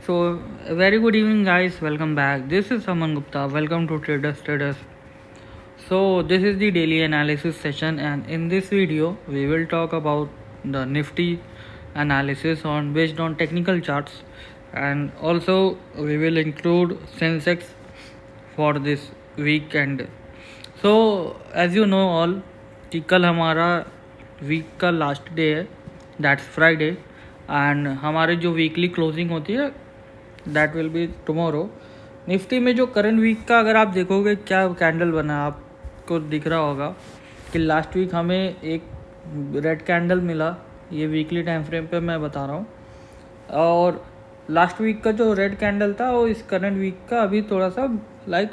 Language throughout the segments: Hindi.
So, a very good evening, guys. Welcome back. This is Aman Gupta. Welcome to Traders. So, this is the daily analysis session, and in this video, we will talk about the Nifty analysis on based on technical charts, and also we will include Sensex for this weekend. So, as you know all, कि कल हमारा वीक का लास्ट डे है, दैट्स फ्राइडे, एंड हमारी जो वीकली क्लोजिंग होती है that will be tomorrow. Nifty में जो करंट वीक का अगर आप देखोगे क्या कैंडल बना, आपको दिख रहा होगा कि लास्ट वीक हमें एक रेड कैंडल मिला. ये वीकली टाइम फ्रेम पे मैं बता रहा हूँ. और लास्ट वीक का जो रेड कैंडल था वो इस करंट वीक का अभी थोड़ा सा लाइक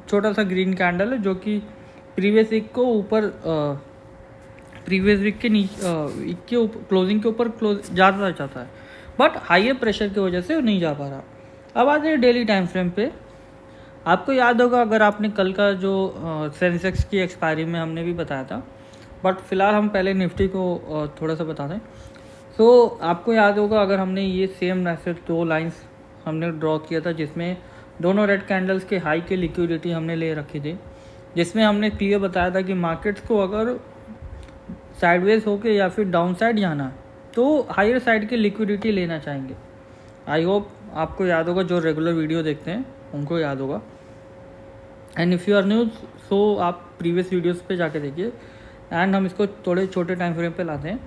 छोटा सा ग्रीन कैंडल है, जो कि प्रीवियस वीक को ऊपर प्रीवियस वीक के नीचे के क्लोजिंग के ऊपर ज़्यादा चाहता है, बट हाइयर प्रेशर की वजह से नहीं जा पा रहा. अब आते हैं डेली टाइम फ्रेम पे. आपको याद होगा, अगर आपने कल का जो सेंसेक्स की एक्सपायरी में हमने भी बताया था, बट फिलहाल हम पहले निफ्टी को थोड़ा सा बता दें. तो आपको याद होगा, अगर हमने ये सेम ऐसे दो लाइंस हमने ड्रॉ किया था जिसमें दोनों रेड कैंडल्स के हाई के लिक्विडिटी हमने ले रखी थी, जिसमें हमने क्लियर बताया था कि मार्केट्स को अगर साइडवेज होके या फिर डाउन साइड जाना तो हायर साइड की लिक्विडिटी लेना चाहेंगे. आई होप आपको याद होगा, जो रेगुलर वीडियो देखते हैं उनको याद होगा. And if you are new so आप प्रीवियस वीडियोस पे जाके देखिए, एंड हम इसको थोड़े छोटे टाइम फ्रेम पे लाते हैं.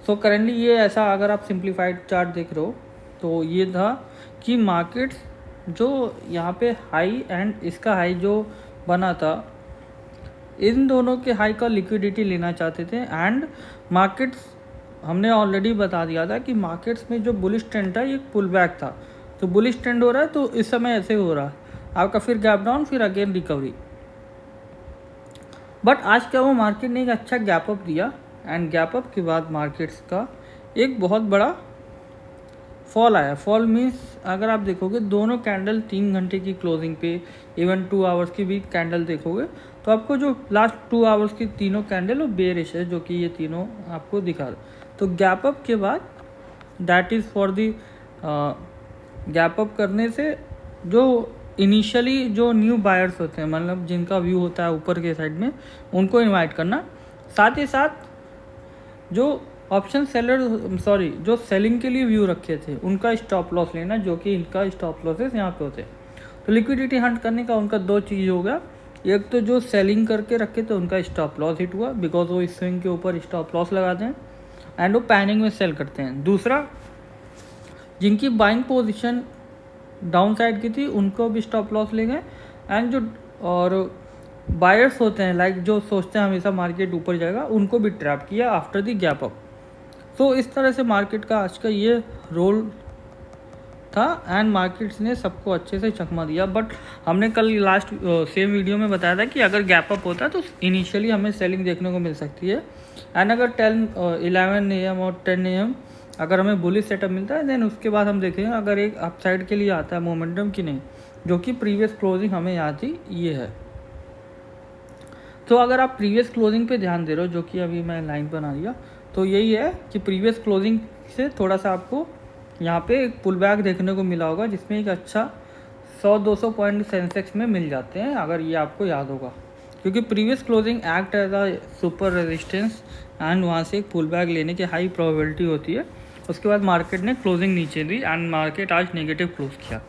सो करेंटली ये ऐसा, अगर आप सिंप्लीफाइड चार्ट देख रहे हो तो ये था कि मार्केट्स जो यहाँ पे हाई एंड इसका हाई जो बना था, इन दोनों के हाई का लिक्विडिटी लेना चाहते थे. एंड मार्केट्स हमने ऑलरेडी बता दिया था कि मार्केट्स में जो बुलिश ट्रेंड था ये पुल बैक था. तो बुलिश ट्रेंड हो रहा है तो इस समय ऐसे हो रहा है आपका, फिर गैप डाउन, फिर अगेन रिकवरी. बट आज क्या वो मार्केट ने एक अच्छा गैप अप दिया, एंड गैप अप के बाद मार्केट्स का एक बहुत बड़ा फॉल आया. फॉल मीन्स अगर आप देखोगे दोनों कैंडल 3 घंटे की क्लोजिंग पे, इवन 2 आवर्स की भी कैंडल देखोगे तो आपको जो लास्ट 2 आवर्स की तीनों कैंडल वो बेरिश है, जो कि ये तीनों आपको दिखा रहा. तो गैप अप के बाद that is for the gap up करने से जो इनिशियली जो न्यू बायर्स होते हैं, मतलब जिनका व्यू होता है ऊपर के साइड में, उनको इनवाइट करना. साथ ही साथ जो ऑप्शन सेलर जो सेलिंग के लिए व्यू रखे थे उनका स्टॉप लॉस लेना, जो कि इनका स्टॉप लॉसेस यहाँ पे होते हैं. तो लिक्विडिटी हंट करने का उनका दो चीज़ हो गया. एक तो जो सेलिंग करके रखे थे उनका स्टॉप लॉस हिट हुआ, बिकॉज वो इस स्विंग के ऊपर स्टॉप लॉस लगाते हैं एंड वो पैनिक में सेल करते हैं. दूसरा, जिनकी बाइंग पोजीशन डाउन साइड की थी उनको भी स्टॉप लॉस ले गए. एंड जो और बायर्स होते हैं लाइक जो सोचते हैं हमेशा मार्केट ऊपर जाएगा, उनको भी ट्रैप किया आफ्टर दी गैप अप. तो इस तरह से मार्केट का आज का ये रोल था, एंड मार्केट्स ने सबको अच्छे से चकमा दिया. बट हमने कल लास्ट सेम वीडियो में बताया था कि अगर गैप अप होता है तो इनिशियली हमें सेलिंग देखने को मिल सकती है, एंड अगर 11 AM और 10 AM अगर हमें बुलिश सेटअप मिलता है, देन उसके बाद हम देखेंगे अगर एक अपसाइड के लिए आता है मोमेंटम कि नहीं, जो कि प्रीवियस क्लोजिंग हमें याद थी ये है. तो अगर आप प्रीवियस क्लोजिंग पे ध्यान दे रहे हो, जो कि अभी मैं लाइन बना दिया, तो यही है कि प्रीवियस क्लोजिंग से थोड़ा सा आपको यहाँ पे एक पुल बैक देखने को मिला होगा, जिसमें एक अच्छा 100-200 पॉइंट सेंसेक्स में मिल जाते हैं, अगर ये आपको याद होगा, क्योंकि previous closing act as a super resistance and वहाँ से एक पुल बैक लेने की हाई प्रोबेबिलिटी होती है. उसके बाद मार्केट ने क्लोजिंग नीचे दी एंड मार्केट आज नेगेटिव क्लोज किया.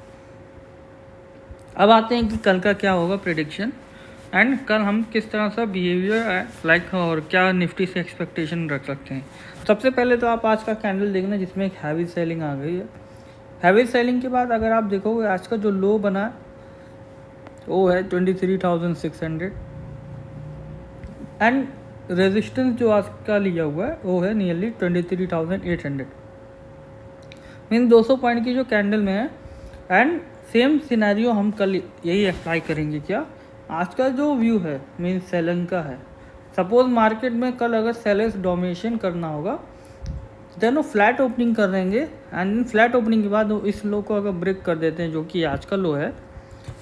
अब आते हैं कि कल का क्या होगा प्रेडिक्शन, एंड कल हम किस तरह सा बिहेवियर लाइक और क्या निफ्टी से एक्सपेक्टेशन रख सकते हैं. सबसे पहले तो आप आज का कैंडल देखना, जिसमें एक हैवी सेलिंग आ गई है. हैवी सेलिंग के बाद अगर आप देखोगे आज का जो लो बना है वो है 23,600, एंड रेजिस्टेंस जो आज का लिया हुआ है वो है नियरली 23,800. मीन 200 पॉइंट की जो कैंडल में है. एंड सेम सिनेरियो हम कल यही अप्लाई करेंगे. क्या आज का जो व्यू है मीन सेलिंग का है. सपोज मार्केट में कल अगर सेलर्स डोमिनेशन करना होगा, देन वो फ्लैट ओपनिंग कर देंगे, एंड फ्लैट ओपनिंग के बाद वो इस लो को अगर ब्रेक कर देते हैं, जो कि आज का लो है,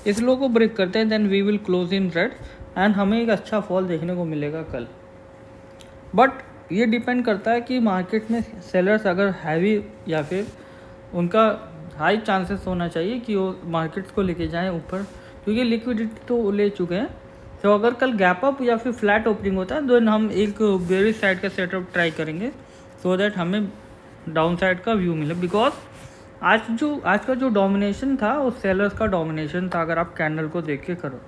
इस लो को ब्रेक करते हैं, then we will close in red, and हमें एक अच्छा फॉल देखने को मिलेगा कल. बट ये डिपेंड करता है कि मार्केट में सेलर्स अगर हैवी या फिर उनका हाई चांसेस होना चाहिए कि वो मार्केट्स को लेके जाएं ऊपर, क्योंकि लिक्विडिटी तो ले चुके हैं। तो अगर कल गैप अप या फिर फ्लैट ओपनिंग होता है तो हम एक बेरिश साइड का सेटअप ट्राई करेंगे, सो दैट हमें डाउन साइड का व्यू मिले। बिकॉज आज का जो डोमिनेशन था वो सेलर्स का डोमिनेशन था। अगर आप कैंडल को देख के करो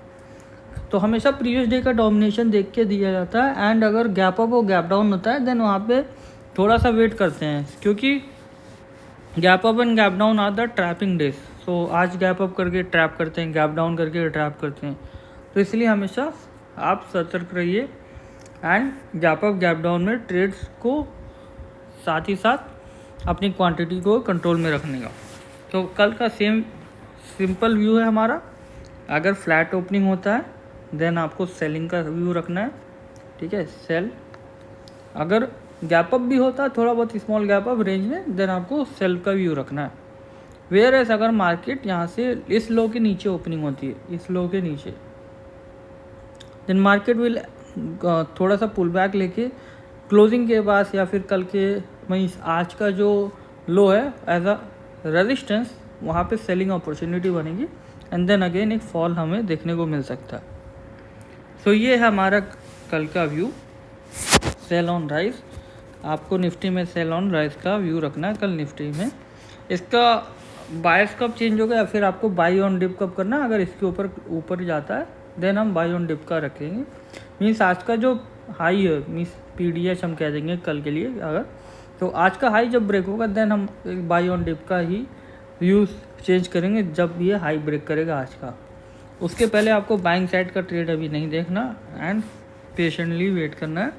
तो हमेशा प्रीवियस डे का डोमिनेशन देख के दिया जाता है, एंड अगर गैप अप और गैप डाउन होता है देन वहाँ पे थोड़ा सा वेट करते हैं, क्योंकि gap up and gap down are the trapping days. So आज गैप अप करके ट्रैप करते हैं, गैप डाउन करके ट्रैप करते हैं, तो इसलिए हमेशा आप सतर्क रहिए and gap up gap down में ट्रेड्स को साथ ही साथ अपनी क्वांटिटी को कंट्रोल में रखने का। तो कल का सेम सिंपल व्यू है हमारा। अगर फ्लैट ओपनिंग होता है देन आपको सेलिंग का व्यू रखना है, ठीक है, सेल। अगर गैप अप भी होता है थोड़ा बहुत स्मॉल गैप अप रेंज में, देन आपको सेल का व्यू रखना है। वेयर एज अगर मार्केट यहाँ से इस लो के नीचे ओपनिंग होती है, इस लो के नीचे, देन मार्केट विल थोड़ा सा पुल बैक लेके क्लोजिंग के पास या फिर कल के मीन्स आज का जो लो है एज अ रेजिस्टेंस, वहाँ पे सेलिंग अपॉर्चुनिटी बनेगी एंड देन अगेन एक फॉल हमें देखने को मिल सकता है। सो ये है हमारा कल का व्यू, सेल ऑन राइज। आपको निफ्टी में सेल ऑन राइज का व्यू रखना है कल निफ्टी में। इसका बायस कब चेंज होगा या फिर आपको बाई ऑन डिप कब करना है, अगर इसके ऊपर जाता है देन हम बाई ऑन डिप का रखेंगे। मीन्स आज का जो हाई है, मीन्स PDH हम कह देंगे कल के लिए, अगर तो आज का हाई जब ब्रेक होगा देन हम बाई ऑन डिप का ही व्यू चेंज करेंगे जब ये हाई ब्रेक करेगा आज का। उसके पहले आपको बाइंग साइड का ट्रेड अभी नहीं देखना एंड पेशेंटली वेट करना है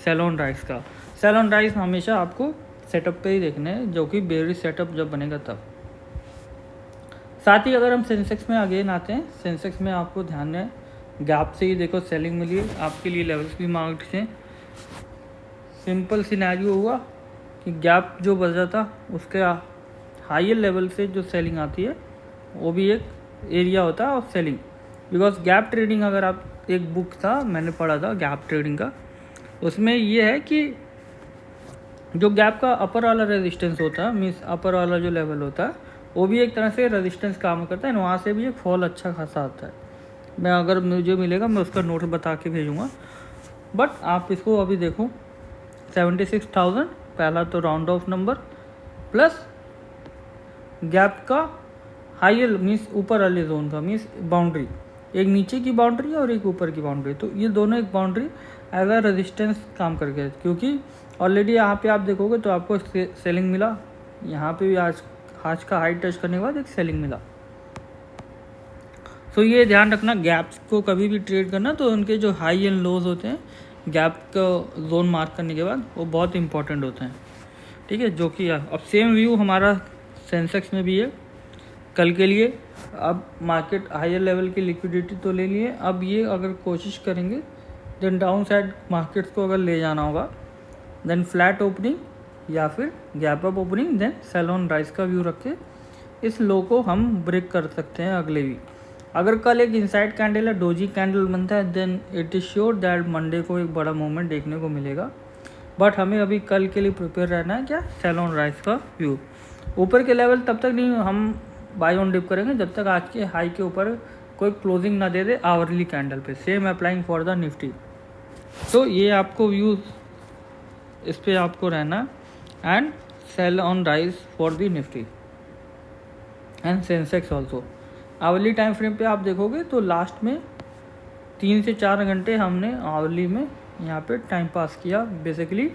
सेल ऑन राइज का। सेल ऑन राइज हमेशा आपको सेटअप पे ही देखना है, जो कि बेरिश सेटअप जब बनेगा तब। साथ ही अगर हम सेंसेक्स में अगेन आते हैं, सेंसेक्स में आपको ध्यान है गैप से ही देखो सेलिंग मिली है, आपके लिए लेवल्स भी मार्क्ड थे। सिंपल सिनेरियो हुआ कि गैप जो बचा था उसके हायर लेवल से जो सेलिंग आती है वो भी एक एरिया होता है of selling. Because gap trading, अगर आप एक बुक था मैंने पढ़ा था गैप ट्रेडिंग का, उसमें ये है कि जो गैप का अपर वाला रेजिस्टेंस होता है, मीन्स अपर वाला जो लेवल होता है वो भी एक तरह से रेजिस्टेंस काम करता है, वहाँ से भी एक फॉल अच्छा खासा आता है। मैं अगर मुझे मिलेगा मैं उसका नोट बता के भेजूँगा, बट आप इसको अभी देखो 76,000 पहला तो round of number plus gap का हायर मीन्स ऊपर वाले जोन का, मीन्स बाउंड्री, एक नीचे की बाउंड्री और एक ऊपर की बाउंड्री, तो ये दोनों एक बाउंड्री एज अ रेजिस्टेंस काम कर गया। क्योंकि ऑलरेडी यहाँ पे आप देखोगे तो आपको सेलिंग मिला, यहाँ पे भी आज का हाई टच करने के बाद एक सेलिंग मिला। सो ये ध्यान रखना, गैप्स को कभी भी ट्रेड करना तो उनके जो हाई एंड लोज होते हैं गैप का जोन मार्क करने के बाद वो बहुत इंपॉर्टेंट होते हैं, ठीक है। जो कि अब सेम व्यू हमारा सेंसेक्स में भी है कल के लिए। अब मार्केट हायर लेवल की लिक्विडिटी तो ले लिए, अब ये अगर कोशिश करेंगे देन डाउन साइड मार्केट्स को अगर ले जाना होगा देन फ्लैट ओपनिंग या फिर gap up opening, then sell on rise का व्यू रख के इस लो को हम ब्रेक कर सकते हैं अगले वीक। अगर कल एक इनसाइड कैंडल या डोजी कैंडल बनता है then it is sure that Monday को एक बड़ा मूवमेंट देखने को मिलेगा। बट हमें अभी कल के लिए प्रिपेयर रहना है, क्या, सेल ऑन राइज का व्यू। ऊपर के लेवल तब तक नहीं हम बाय ऑन डिप करेंगे जब तक आज के हाई के ऊपर कोई क्लोजिंग ना दे दे आवरली कैंडल पे। Same applying for the Nifty. तो ये आपको व्यू, इस पे आपको रहना and sell on rise for the Nifty and Sensex also. Hourly time frame पे आप देखोगे तो लास्ट में 3 से 4 घंटे हमने आवरली में यहाँ पे टाइम पास किया। बेसिकली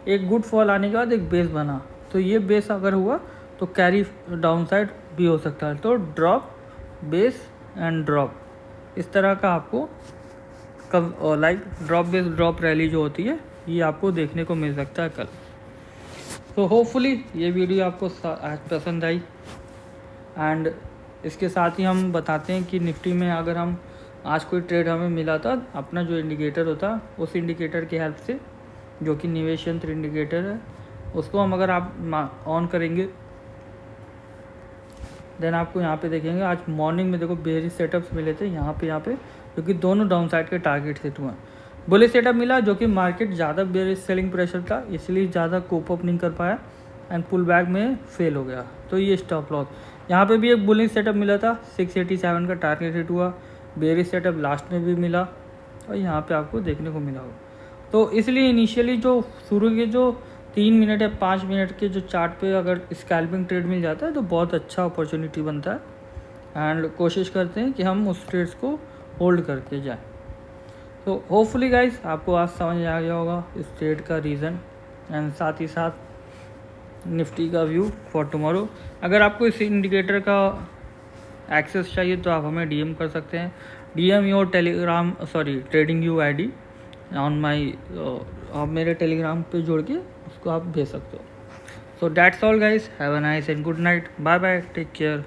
एक गुड फॉल आने के बाद एक बेस बना, तो ये बेस अगर हुआ तो कैरी डाउन साइड भी हो सकता है। तो ड्रॉप, बेस एंड ड्रॉप, इस तरह का आपको कब like drop base drop rally जो होती है ये आपको देखने को मिल सकता है कल। तो होपफुली ये वीडियो आपको आज पसंद आई एंड इसके साथ ही हम बताते हैं कि निफ्टी में अगर हम आज कोई ट्रेड हमें मिला था, अपना जो इंडिकेटर होता है उस इंडिकेटर की हेल्प से, जो कि निवेश यंत्र इंडिकेटर है, उसको हम अगर आप ऑन करेंगे देन आपको यहाँ पे देखेंगे आज मॉर्निंग में देखो बेरिश सेटअप्स मिले थे यहाँ पे क्योंकि दोनों डाउन साइड के टारगेट सेट हुए। बुलिश सेटअप मिला जो कि मार्केट ज़्यादा बेरिश सेलिंग प्रेशर था, इसलिए ज़्यादा कोप अप नहीं कर पाया एंड पुल बैक में फेल हो गया, तो ये स्टॉप लॉस। यहाँ पे भी एक बुलिंग सेटअप मिला था, 687 का टारगेट हिट हुआ, बेरिश सेटअप लास्ट में भी मिला और यहाँ पे आपको देखने को मिला होगा। तो इसलिए इनिशियली जो शुरू के जो 3 मिनट या 5 मिनट के जो चार्ट पे अगर स्कैल्पिंग ट्रेड मिल जाता है तो बहुत अच्छा अपॉर्चुनिटी बनता है एंड कोशिश करते हैं कि हम उस ट्रेड्स को होल्ड करके जाएं। तो होपफुली गाइस आपको आज समझ आ गया होगा इस ट्रेड का रीज़न एंड साथ ही साथ निफ्टी का व्यू फॉर टुमारो। अगर आपको इस इंडिकेटर का एक्सेस चाहिए तो आप हमें डीएम कर सकते हैं, DM your Telegram trading you ID on my, आप मेरे टेलीग्राम पे जोड़ के उसको आप भेज सकते हो। So that's all guys, have a nice and good night, bye bye, take care.